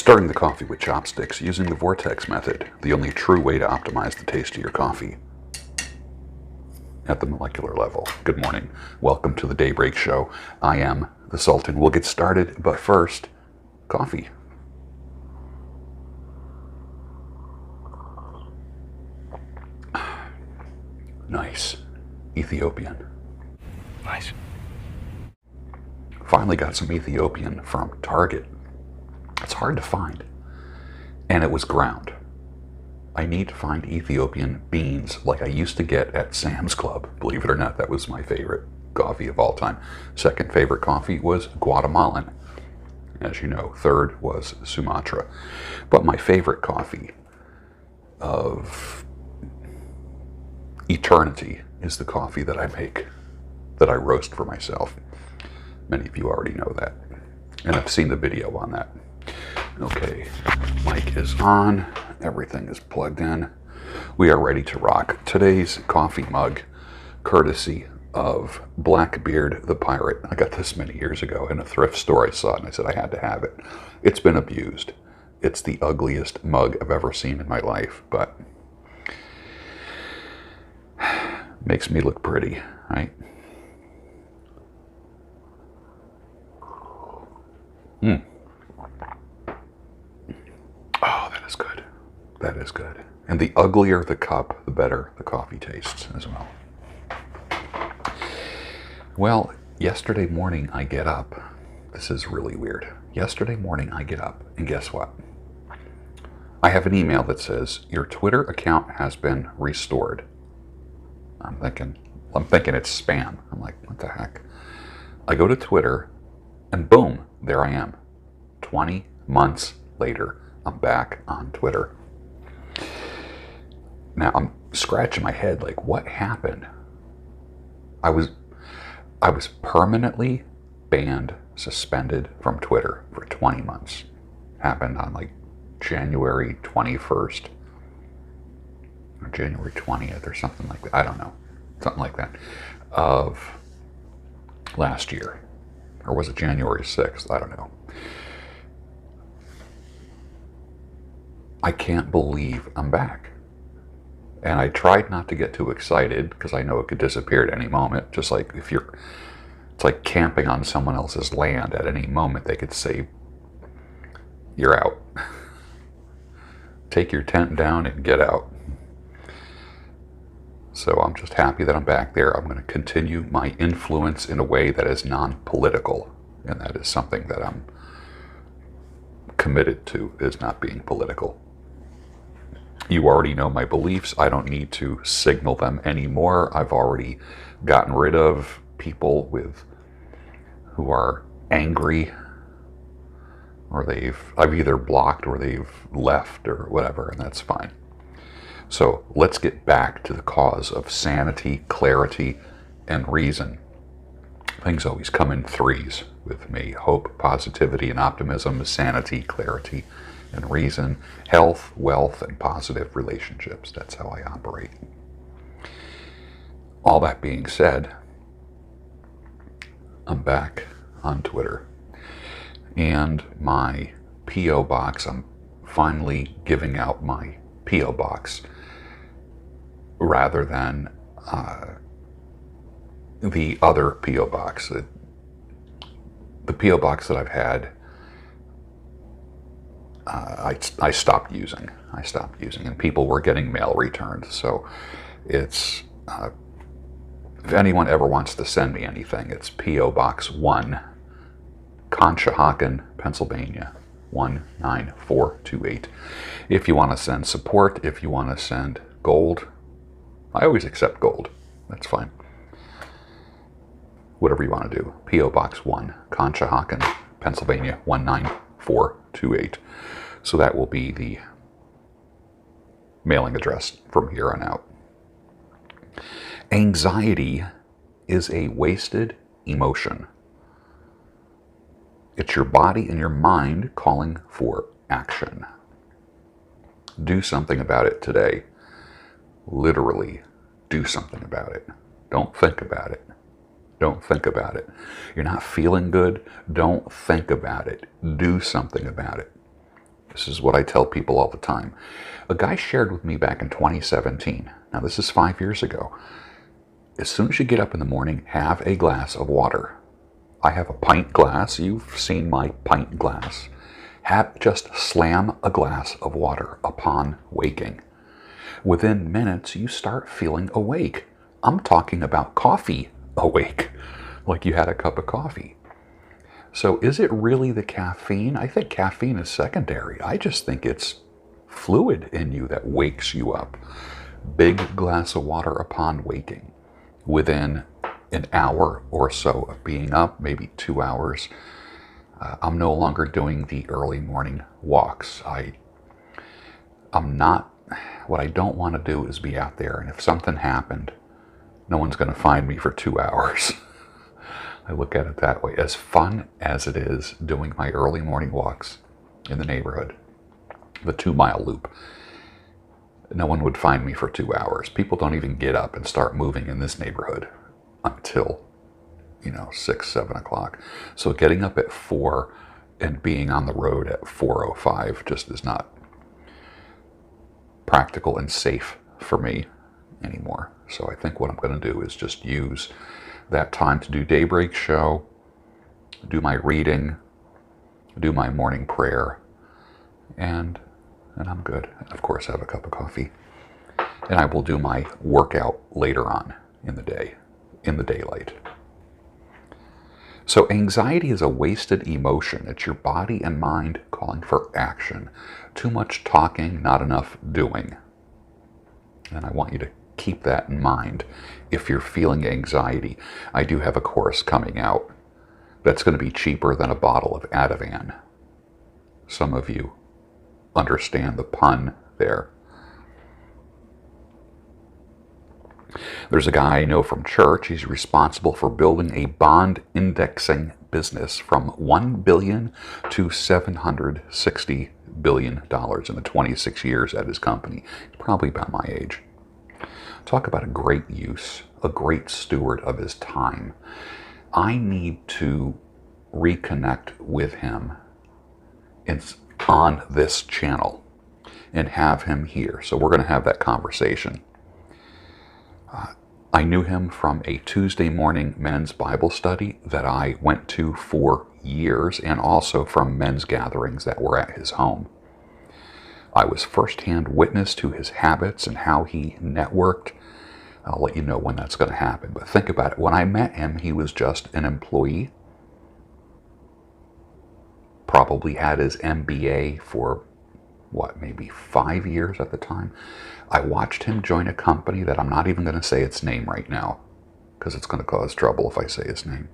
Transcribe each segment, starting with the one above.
Starting the coffee with chopsticks using the vortex method, the only true way to optimize the taste of your coffee at the molecular level. Good morning. Welcome to the Daybreak Show. I am the Sultan. We'll get started, but first, coffee. Nice. Ethiopian. Nice. Finally got some Ethiopian from Target. It's hard to find. And it was ground. I need to find Ethiopian beans like I used to get at Sam's Club. Believe it or not, that was my favorite coffee of all time. Second favorite coffee was Guatemalan. As you know, third was Sumatra. But my favorite coffee of eternity is the coffee that I make, that I roast for myself. Many of you already know that. And I've seen the video on that. Okay, mic is on. Everything is plugged in. We are ready to rock. Today's coffee mug, courtesy of Blackbeard the Pirate. I got this many years ago in a thrift store. I saw it and I said I had to have it. It's been abused. It's the ugliest mug I've ever seen in my life, but makes me look pretty, right? Oh, that is good. That is good. And the uglier the cup, the better the coffee tastes as well. Well, yesterday morning I get up. This is really weird. Yesterday morning I get up, and guess what? I have an email that says, your Twitter account has been restored. I'm thinking it's spam. I'm like, what the heck? I go to Twitter, and boom, there I am. 20 months later, I'm back on Twitter. Now I'm scratching my head like, what happened? I was permanently banned, suspended from Twitter for 20 months. Happened on like January 21st or January 20th or something like that. I don't know. Something like that of last year. Or was it January 6th? I don't know. I can't believe I'm back. And I tried not to get too excited because I know it could disappear at any moment. Just like it's like camping on someone else's land. At any moment they could say, you're out. Take your tent down and get out. So I'm just happy that I'm back there. I'm going to continue my influence in a way that is non-political. And that is something that I'm committed to, is not being political. You already know my beliefs. I don't need to signal them anymore. I've already gotten rid of people who are angry, or I've either blocked or they've left or whatever, and that's fine. So let's get back to the cause of sanity, clarity, and reason. Things always come in threes with me. Hope, positivity, and optimism, sanity, clarity, and reason, health, wealth, and positive relationships. That's how I operate. All that being said, I'm back on Twitter. And my P.O. box, I'm finally giving out my P.O. box rather than the other P.O. box. The P.O. box that I've had, I stopped using. And people were getting mail returned. So it's, if anyone ever wants to send me anything, it's P.O. Box 1, Conshohocken, Pennsylvania, 19428. If you want to send support, if you want to send gold, I always accept gold. That's fine. Whatever you want to do. P.O. Box 1, Conshohocken, Pennsylvania, 19428. So that will be the mailing address from here on out. Anxiety is a wasted emotion. It's your body and your mind calling for action. Do something about it today. Literally, do something about it. Don't think about it. Don't think about it. You're not feeling good. Don't think about it. Do something about it. This is what I tell people all the time. A guy shared with me back in 2017. Now, this is 5 years ago. As soon as you get up in the morning, have a glass of water. I have a pint glass. You've seen my pint glass. Just slam a glass of water upon waking. Within minutes, you start feeling awake. I'm talking about coffee awake, like you had a cup of coffee. So is it really the caffeine? I think caffeine is secondary. I just think it's fluid in you that wakes you up. Big glass of water upon waking. Within an hour or so of being up, maybe 2 hours, I'm no longer doing the early morning walks. What I don't want to do is be out there, and if something happened, no one's going to find me for 2 hours. I look at it that way. As fun as it is doing my early morning walks in the neighborhood, the 2-mile loop, no one would find me for 2 hours. People don't even get up and start moving in this neighborhood until, 6, 7 o'clock. So getting up at 4 and being on the road at 4:05 just is not practical and safe for me anymore. So I think what I'm going to do is just use that time to do daybreak show, do my reading, do my morning prayer, and I'm good. And of course, have a cup of coffee. And I will do my workout later on in the day, in the daylight. So anxiety is a wasted emotion. It's your body and mind calling for action. Too much talking, not enough doing. And I want you to keep that in mind if you're feeling anxiety. I do have a course coming out that's going to be cheaper than a bottle of Ativan. Some of you understand the pun there. There's a guy I know from church. He's responsible for building a bond indexing business from $1 billion to $760 billion in the 26 years at his company. He's probably about my age. Talk about a great use, a great steward of his time. I need to reconnect with him on this channel and have him here. So we're going to have that conversation. I knew him from a Tuesday morning men's Bible study that I went to for years, and also from men's gatherings that were at his home. I was firsthand witness to his habits and how he networked. I'll let you know when that's going to happen. But think about it. When I met him, he was just an employee. Probably had his MBA for, maybe 5 years at the time. I watched him join a company that I'm not even going to say its name right now, because it's going to cause trouble if I say his name.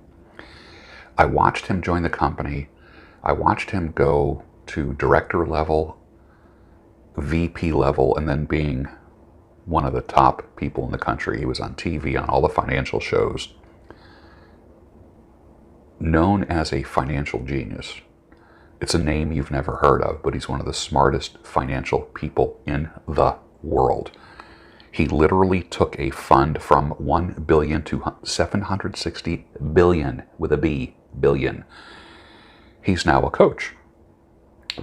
I watched him join the company. I watched him go to director level, VP level, and then being one of the top people in the country. He was on TV, on all the financial shows, known as a financial genius. It's a name you've never heard of, but he's one of the smartest financial people in the world. He literally took a fund from 1 billion to 760 billion with a B, billion. He's now a coach,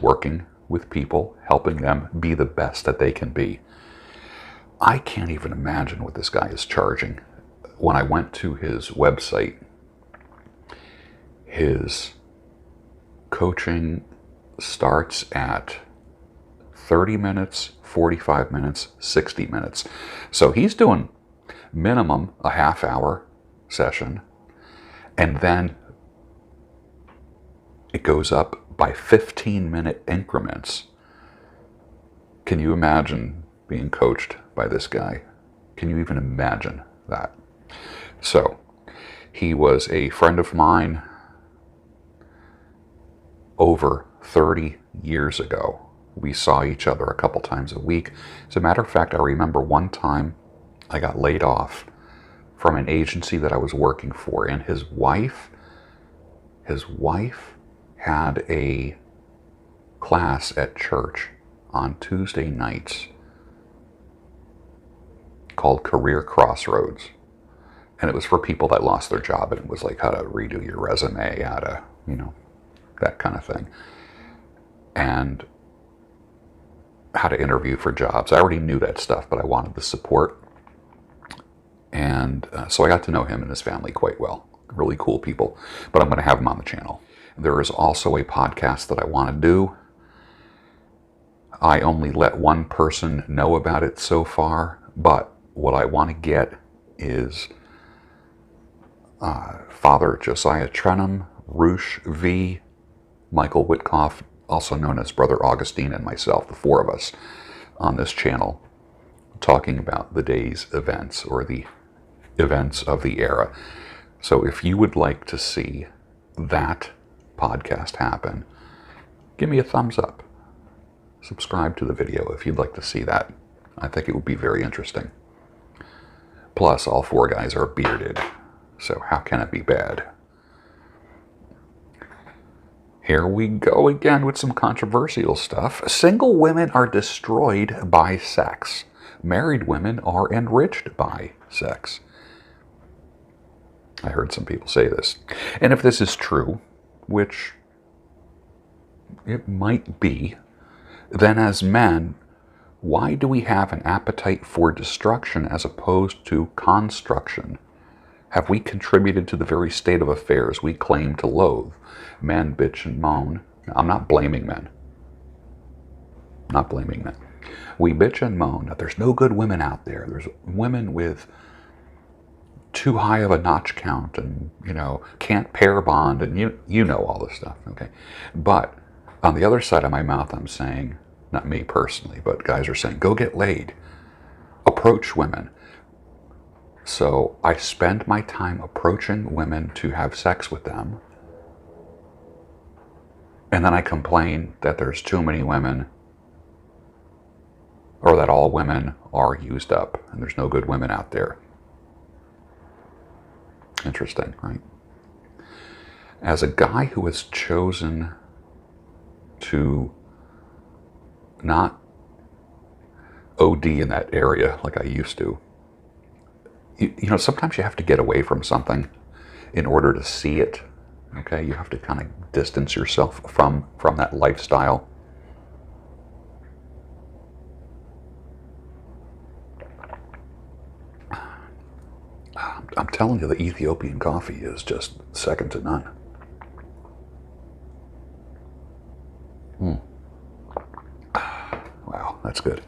working with people, helping them be the best that they can be. I can't even imagine what this guy is charging. When I went to his website, his coaching starts at 30 minutes, 45 minutes, 60 minutes. So he's doing minimum a half-hour session, and then it goes up by 15-minute increments. Can you imagine being coached by this guy? Can you even imagine that? So he was a friend of mine over 30 years ago. We saw each other a couple times a week. As a matter of fact, I remember one time I got laid off from an agency that I was working for, and his wife had a class at church on Tuesday nights called Career Crossroads. And it was for people that lost their job, and it was like how to redo your resume, how to, that kind of thing. And how to interview for jobs. I already knew that stuff, but I wanted the support. And so I got to know him and his family quite well. Really cool people. But I'm going to have them on the channel. There is also a podcast that I want to do. I only let one person know about it so far, but what I want to get is Father Josiah Trenum, Roosh V, Michael Witkoff, also known as Brother Augustine, and myself, the four of us on this channel, talking about the day's events or the events of the era. So if you would like to see that podcast happen, give me a thumbs up. Subscribe to the video if you'd like to see that. I think it would be very interesting. Plus, all four guys are bearded, so how can it be bad? Here we go again with some controversial stuff. Single women are destroyed by sex. Married women are enriched by sex. I heard some people say this. And if this is true, which it might be, then as men, why do we have an appetite for destruction as opposed to construction? Have we contributed to the very state of affairs we claim to loathe? Men bitch and moan. I'm not blaming men. Not blaming men. We bitch and moan that there's no good women out there. There's women with too high of a notch count and, can't pair bond, and you know all this stuff, okay? But on the other side of my mouth, I'm saying, not me personally, but guys are saying, go get laid. Approach women. So I spend my time approaching women to have sex with them. And then I complain that there's too many women, or that all women are used up and there's no good women out there. Interesting, right? As a guy who has chosen to not OD in that area like I used to, sometimes you have to get away from something in order to see it. Okay, you have to kind of distance yourself from that lifestyle. I'm telling you, the Ethiopian coffee is just second to none. Wow, that's good.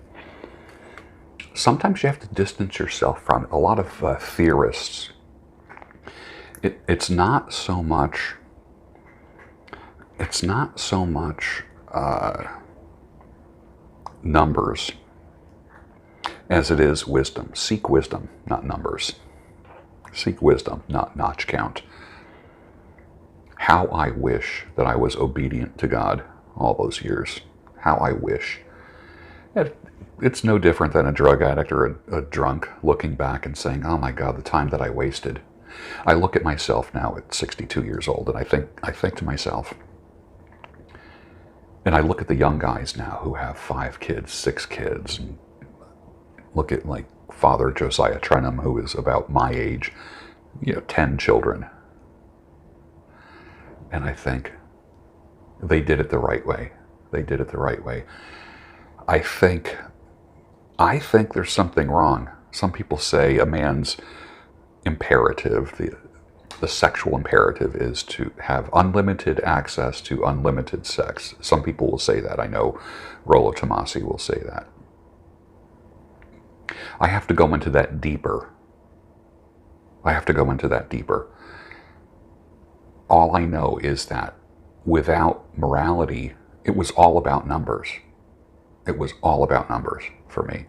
Sometimes you have to distance yourself from it. A lot of theorists, it's not so much numbers as it is wisdom. Seek wisdom, not numbers. Seek wisdom, not notch count. How I wish that I was obedient to God all those years. How I wish. It's no different than a drug addict or a drunk looking back and saying, oh my God, the time that I wasted. I look at myself now at 62 years old and I think to myself, and I look at the young guys now who have 5 kids, 6 kids, and look at like Father Josiah Trenum, who is about my age, 10 children. And I think they did it the right way. They did it the right way. I think there's something wrong. Some people say a man's imperative, the sexual imperative, is to have unlimited access to unlimited sex. Some people will say that. I know Rollo Tomasi will say that. I have to go into that deeper. All I know is that without morality, it was all about numbers. It was all about numbers for me.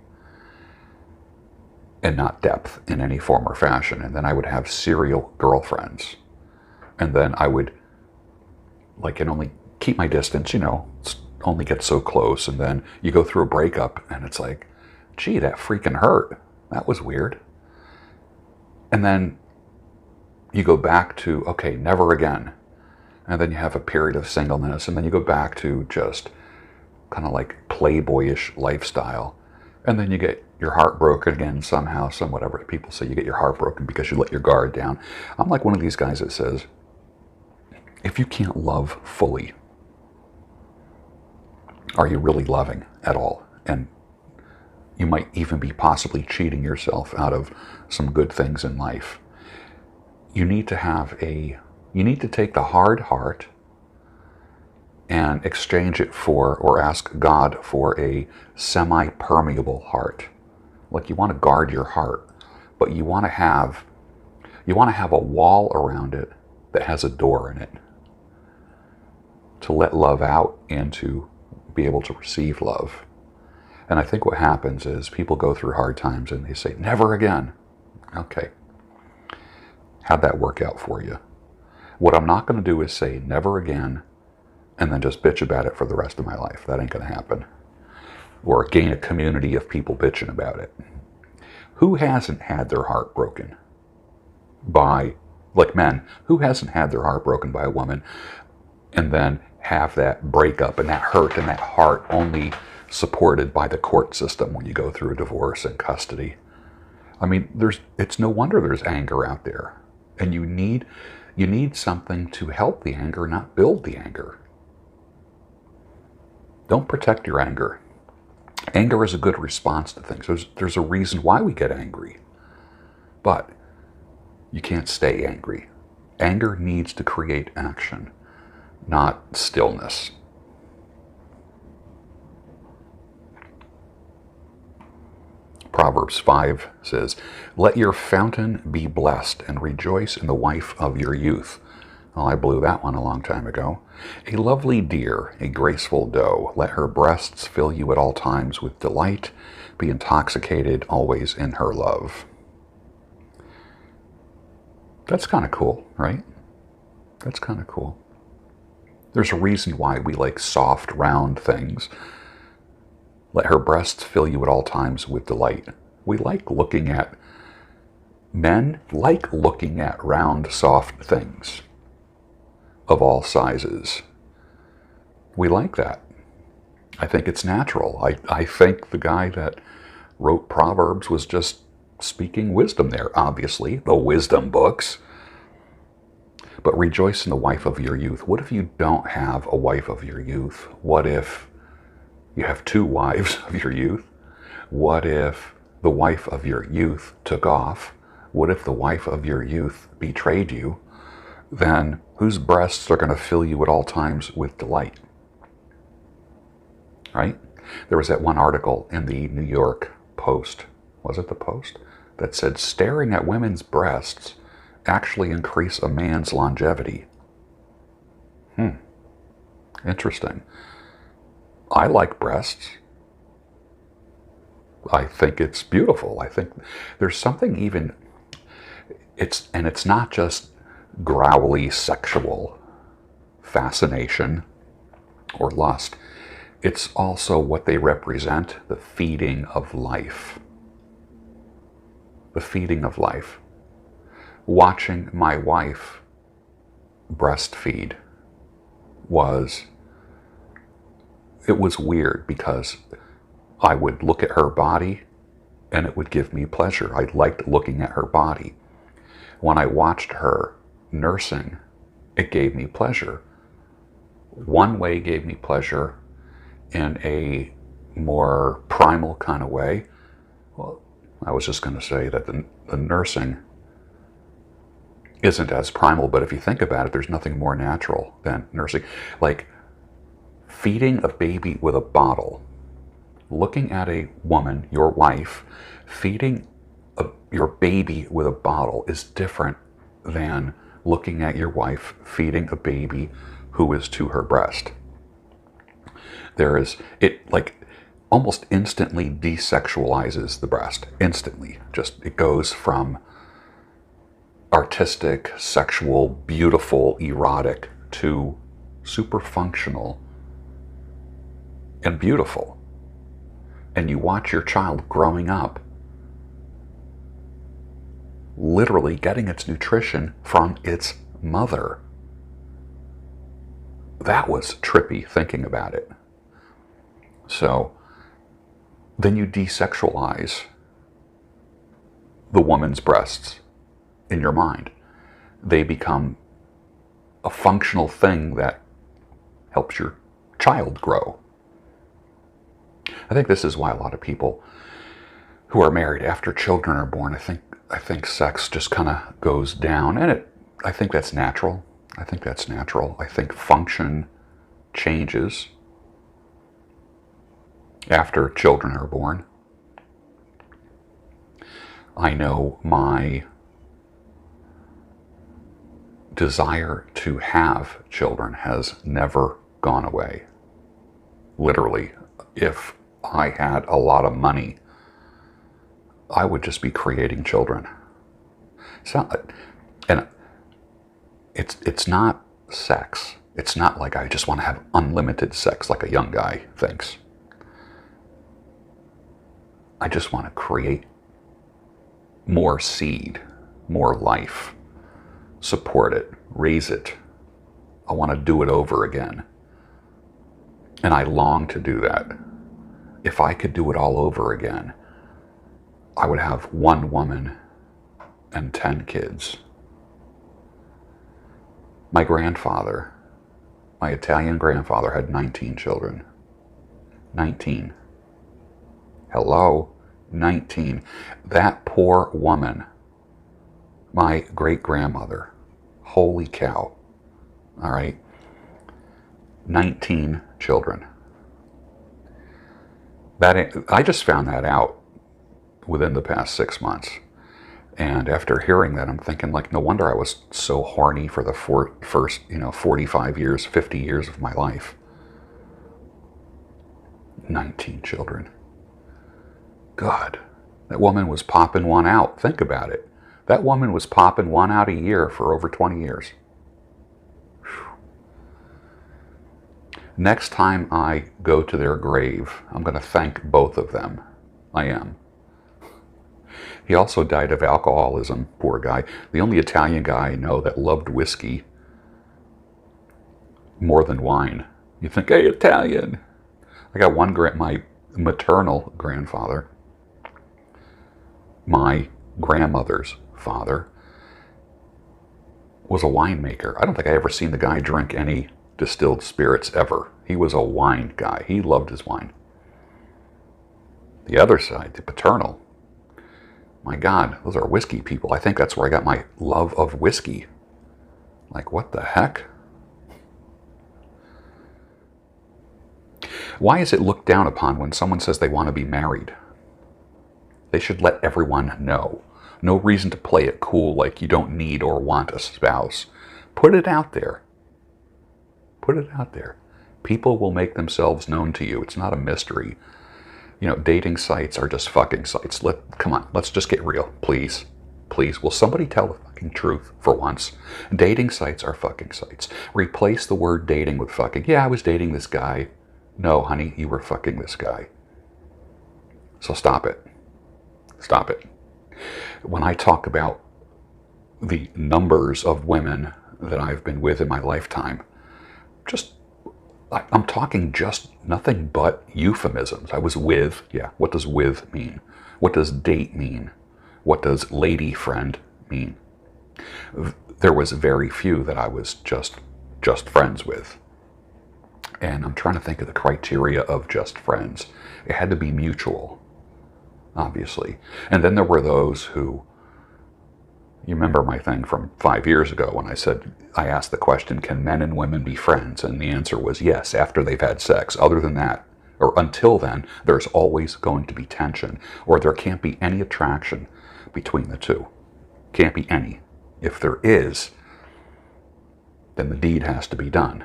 And not depth in any form or fashion. And then I would have serial girlfriends. And then I would, and only keep my distance, only get so close. And then you go through a breakup and it's like, gee, that freaking hurt. That was weird. And then you go back to, okay, never again. And then you have a period of singleness. And then you go back to just kind of like playboyish lifestyle. And then you get your heart broken again somehow, whatever. People say you get your heart broken because you let your guard down. I'm like one of these guys that says, if you can't love fully, are you really loving at all? And you might even be possibly cheating yourself out of some good things in life. You need to take the hard heart and exchange it for, or ask God for, a semi-permeable heart. Like, you want to guard your heart, but you want to have a wall around it that has a door in it to let love out and to be able to receive love. And I think what happens is people go through hard times and they say, never again. Okay. How'd that work out for you? What I'm not going to do is say never again and then just bitch about it for the rest of my life. That ain't going to happen. Or gain a community of people bitching about it. Who hasn't had their heart broken by, like men, who hasn't had their heart broken by a woman and then have that breakup and that hurt and that heart only supported by the court system when you go through a divorce and custody? I mean, it's no wonder there's anger out there. And you need something to help the anger, not build the anger. Don't protect your anger. Anger is a good response to things. There's a reason why we get angry. But you can't stay angry. Anger needs to create action, not stillness. Proverbs 5 says, let your fountain be blessed and rejoice in the wife of your youth. Well, I blew that one a long time ago. A lovely deer, a graceful doe, let her breasts fill you at all times with delight. Be intoxicated always in her love. That's kind of cool, right? That's kind of cool. There's a reason why we like soft, round things. Let her breasts fill you at all times with delight. Men like looking at round, soft things of all sizes. We like that. I think it's natural. I think the guy that wrote Proverbs was just speaking wisdom there. Obviously, the wisdom books. But rejoice in the wife of your youth. What if you don't have a wife of your youth? What if you have two wives of your youth? What if the wife of your youth took off? What if the wife of your youth betrayed you? Then whose breasts are going to fill you at all times with delight? Right? There was that one article in the New York Post, was it the Post, that said staring at women's breasts actually increase a man's longevity. Interesting. I like breasts. I think it's beautiful. I think there's something even, it's not just growly sexual fascination or lust. It's also what they represent, the feeding of life. The feeding of life. Watching my wife breastfeed was weird because I would look at her body and it would give me pleasure. I liked looking at her body. When I watched her nursing, it gave me pleasure. One way gave me pleasure in a more primal kind of way. Well, I was just going to say that the nursing isn't as primal, but if you think about it, there's nothing more natural than nursing. Like feeding a baby with a bottle, looking at a woman, your wife, feeding your baby with a bottle is different than looking at your wife feeding a baby who is to her breast. It like almost instantly desexualizes the breast. Instantly. Just it goes from artistic, sexual, beautiful, erotic to super functional and beautiful. And you watch your child growing up, literally getting its nutrition from its mother. That was trippy thinking about it. So then you desexualize the woman's breasts in your mind. They become a functional thing that helps your child grow. I think this is why a lot of people who are married after children are born, I think sex just kind of goes down, and I think that's natural. I think function changes after children are born. I know my desire to have children has never gone away. Literally, if I had a lot of money, I would just be creating children. And it's not sex. It's not like I just want to have unlimited sex like a young guy thinks. I just want to create more seed, more life, support it, raise it. I want to do it over again. And I long to do that. If I could do it all over again, I would have one woman and 10 kids. My grandfather, my Italian grandfather, had 19 children. 19. Hello? 19. That poor woman, my great-grandmother, holy cow, all right? 19 children. I just found that out within the past 6 months. And after hearing that, I'm thinking, like, no wonder I was so horny for the first 45 years, 50 years of my life. 19 children. God, that woman was popping one out. Think about it. That woman was popping one out a year for over 20 years. Whew. Next time I go to their grave, I'm going to thank both of them. I am. He also died of alcoholism, poor guy. The only Italian guy I know that loved whiskey more than wine. You think, hey, Italian. I got my maternal grandfather, my grandmother's father, was a winemaker. I don't think I ever seen the guy drink any distilled spirits ever. He was a wine guy. He loved his wine. The other side, the paternal, my God, those are whiskey people. I think that's where I got my love of whiskey. Like, what the heck? Why is it looked down upon when someone says they want to be married? They should let everyone know. No reason to play it cool like you don't need or want a spouse. Put it out there. Put it out there. People will make themselves known to you. It's not a mystery. Dating sites are just fucking sites. Come on, let's just get real, please. Please, will somebody tell the fucking truth for once? Dating sites are fucking sites. Replace the word dating with fucking. Yeah, I was dating this guy. No, honey, you were fucking this guy. So stop it. Stop it. When I talk about the numbers of women that I've been with in my lifetime, I'm talking just nothing but euphemisms. I was with, yeah, what does with mean? What does date mean? What does lady friend mean? There was very few that I was just friends with. And I'm trying to think of the criteria of just friends. It had to be mutual, obviously. And then there were those who, you remember my thing from 5 years ago when I asked the question, can men and women be friends? And the answer was yes, after they've had sex. Other than that, or until then, there's always going to be tension, or there can't be any attraction between the two. Can't be any. If there is, then the deed has to be done.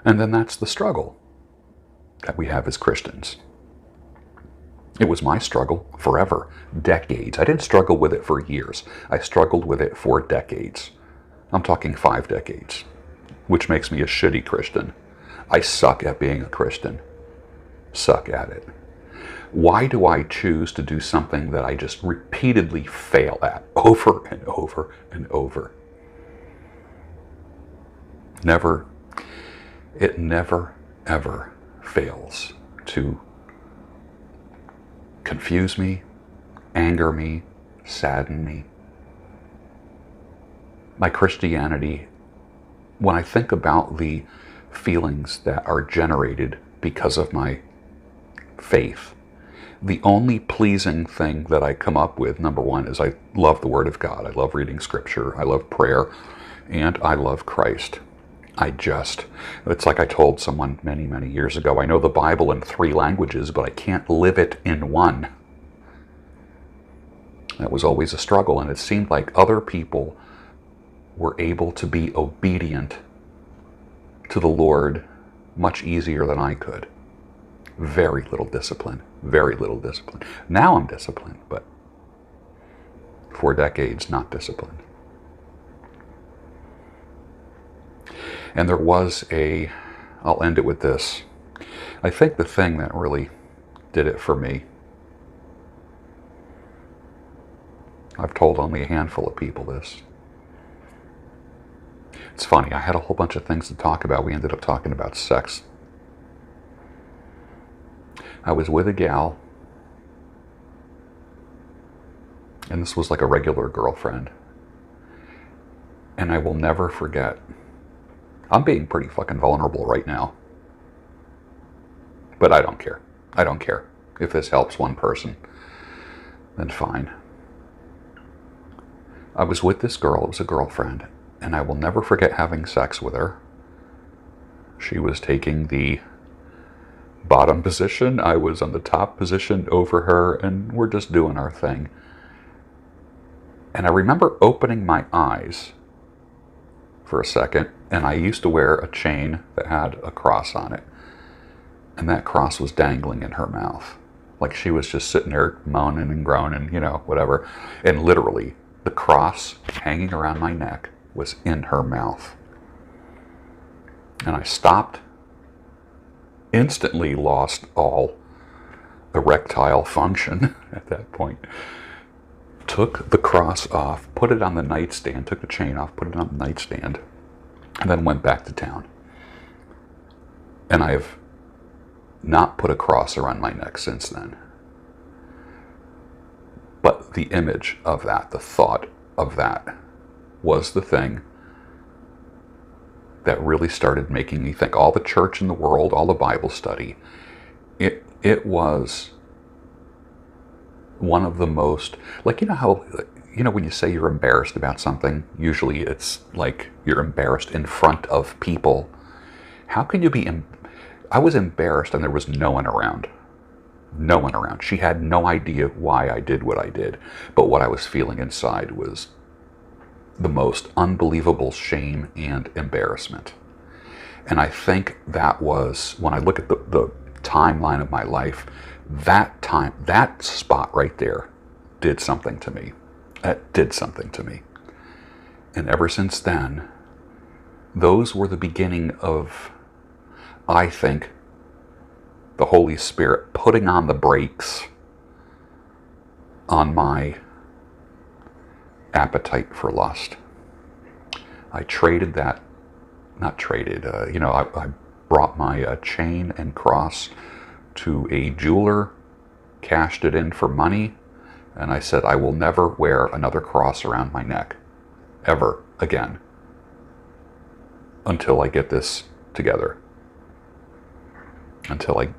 And then that's the struggle that we have as Christians. It was my struggle forever, decades. I didn't struggle with it for years. I struggled with it for decades. I'm talking 5 decades, which makes me a shitty Christian. I suck at being a Christian. Suck at it. Why do I choose to do something that I just repeatedly fail at over and over and over? It never, ever fails to confuse me, anger me, sadden me. My Christianity, when I think about the feelings that are generated because of my faith. The only pleasing thing that I come up with, number one, is I love the Word of God. I love reading Scripture. I love prayer. And I love Christ. It's like I told someone many, many years ago, I know the Bible in 3 languages, but I can't live it in one. That was always a struggle, and it seemed like other people were able to be obedient to the Lord much easier than I could. Very little discipline. Very little discipline. Now I'm disciplined, but for decades, not disciplined. And there was I'll end it with this. I think the thing that really did it for me, I've told only a handful of people this. It's funny, I had a whole bunch of things to talk about. We ended up talking about sex. I was with a gal, and this was like a regular girlfriend. And I will never forget, I'm being pretty fucking vulnerable right now. But I don't care. I don't care. If this helps one person, then fine. I was with this girl, it was a girlfriend, and I will never forget having sex with her. She was taking the bottom position, I was on the top position over her, and we're just doing our thing. And I remember opening my eyes for a second, and I used to wear a chain that had a cross on it. And that cross was dangling in her mouth. Like she was just sitting there moaning and groaning, whatever. And literally, the cross hanging around my neck was in her mouth. And I stopped, instantly lost all erectile function at that point. Took the cross off, put it on the nightstand, took the chain off, put it on the nightstand, and then went back to town. And I have not put a cross around my neck since then. But the image of that, the thought of that, was the thing that really started making me think. All the church in the world, all the Bible study, it was one of the most, like, how, when you say you're embarrassed about something, usually it's like you're embarrassed in front of people. How can you be, I was embarrassed and there was no one around. No one around. She had no idea why I did what I did, but what I was feeling inside was the most unbelievable shame and embarrassment. And I think that was, when I look at the timeline of my life, that spot right there did something to me. That did something to me. And ever since then, those were the beginning of, I think, the Holy Spirit putting on the brakes on my appetite for lust. I traded that, not traded, I brought my chain and cross to a jeweler, cashed it in for money, and I said, I will never wear another cross around my neck, ever again, until I get this together, until I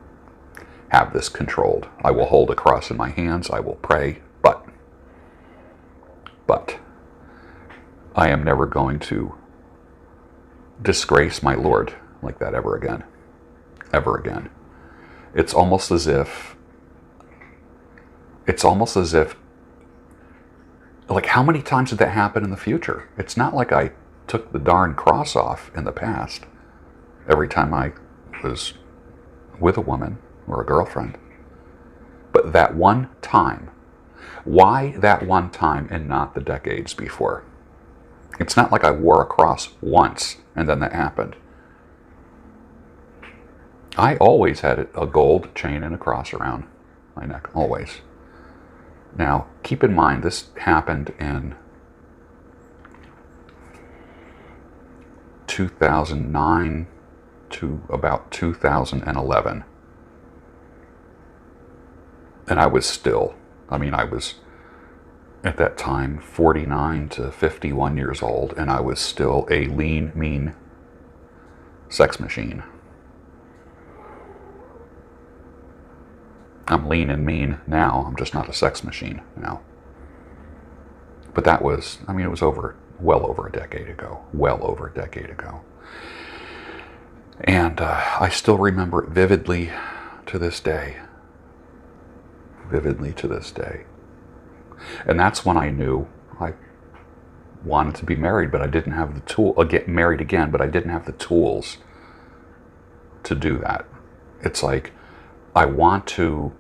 have this controlled. I will hold a cross in my hands, I will pray, but I am never going to disgrace my Lord like that ever again. Ever again. It's almost as if, like, how many times did that happen in the future? It's not like I took the darn cross off in the past every time I was with a woman or a girlfriend. But that one time, why that one time and not the decades before? It's not like I wore a cross once and then that happened. I always had a gold chain and a cross around my neck, always. Now, keep in mind, this happened in 2009 to about 2011. And I was at that time 49 to 51 years old, and I was still a lean, mean sex machine. I'm lean and mean now. I'm just not a sex machine now. But that was, I mean, it was well over a decade ago. Well over a decade ago. And I still remember it vividly to this day. Vividly to this day. And that's when I knew I wanted to be married, but I didn't have the tool, get married again, but I didn't have the tools to do that. It's like, I want to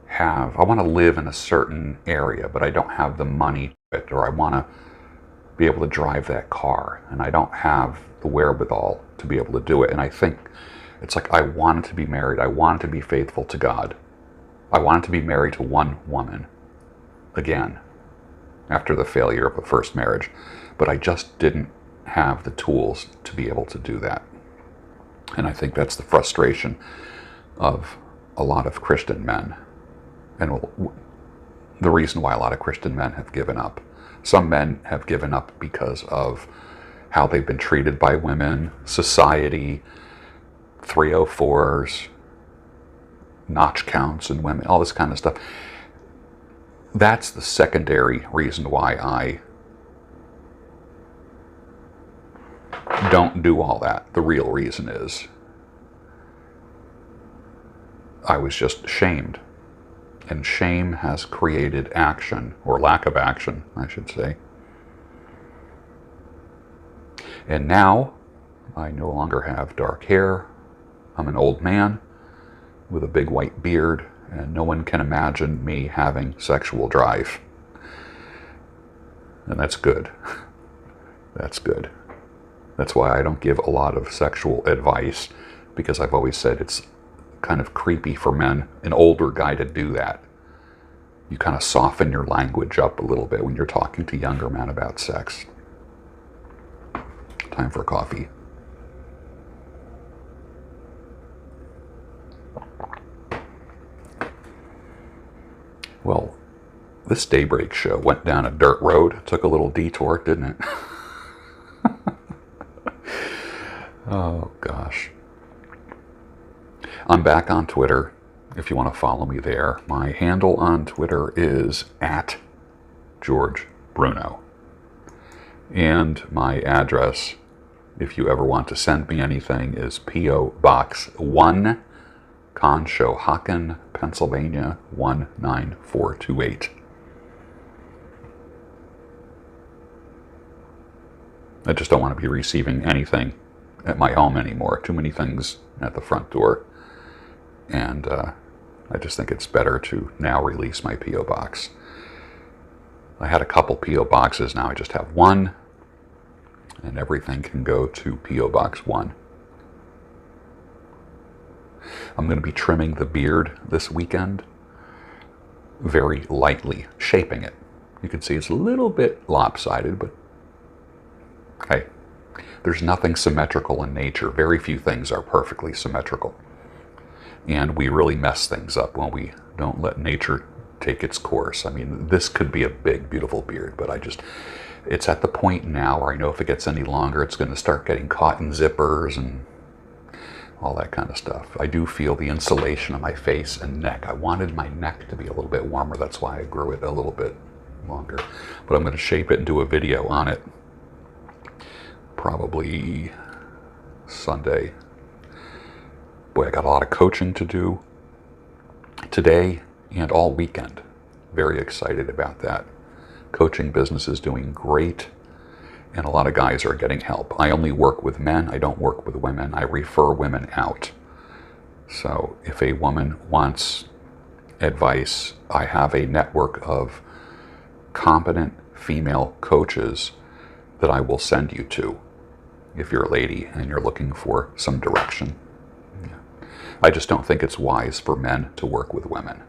live in a certain area, but I don't have the money to it, or I want to be able to drive that car, and I don't have the wherewithal to be able to do it. And I think it's like, I wanted to be married. I wanted to be faithful to God. I wanted to be married to one woman again after the failure of the first marriage, but I just didn't have the tools to be able to do that. And I think that's the frustration of a lot of Christian men, and the reason why a lot of Christian men have given up. Some men have given up because of how they've been treated by women, society, 304s, notch counts in women, all this kind of stuff. That's the secondary reason why I don't do all that. The real reason is I was just shamed. And shame has created action, or lack of action, I should say. And now, I no longer have dark hair. I'm an old man with a big white beard, and no one can imagine me having sexual drive. And that's good. That's good. That's why I don't give a lot of sexual advice, because I've always said it's kind of creepy for men, an older guy, to do that. You kind of soften your language up a little bit when you're talking to younger men about sex. Time for coffee. Well, this Daybreak show went down a dirt road. Took a little detour, didn't it? Oh, gosh. I'm back on Twitter, if you want to follow me there. My handle on Twitter is @GeorgeBruno. And my address, if you ever want to send me anything, is P.O. Box 1, Conshohocken, Pennsylvania, 19428. I just don't want to be receiving anything at my home anymore. Too many things at the front door. And I just think it's better to now release my P.O. Box. I had a couple P.O. Boxes, now I just have one. And everything can go to P.O. Box 1. I'm going to be trimming the beard this weekend. Very lightly, shaping it. You can see it's a little bit lopsided, but hey, there's nothing symmetrical in nature. Very few things are perfectly symmetrical. And we really mess things up when we don't let nature take its course. I mean, this could be a big, beautiful beard, but it's at the point now where I know if it gets any longer, it's going to start getting caught in zippers and all that kind of stuff. I do feel the insulation on my face and neck. I wanted my neck to be a little bit warmer. That's why I grew it a little bit longer. But I'm going to shape it and do a video on it. Probably Sunday. Boy, I got a lot of coaching to do today and all weekend. Very excited about that. Coaching business is doing great, and a lot of guys are getting help. I only work with men. I don't work with women. I refer women out. So if a woman wants advice, I have a network of competent female coaches that I will send you to if you're a lady and you're looking for some direction. I just don't think it's wise for men to work with women.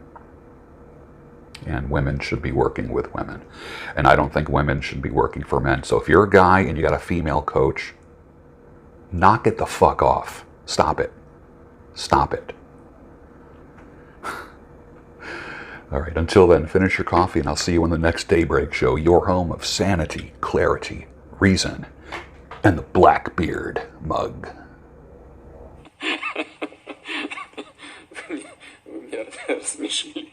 And women should be working with women. And I don't think women should be working for men. So if you're a guy and you got a female coach, knock it the fuck off. Stop it. Stop it. All right, until then, finish your coffee and I'll see you in the next Daybreak show, your home of sanity, clarity, reason, and the Blackbeard mug. Yeah. смешили.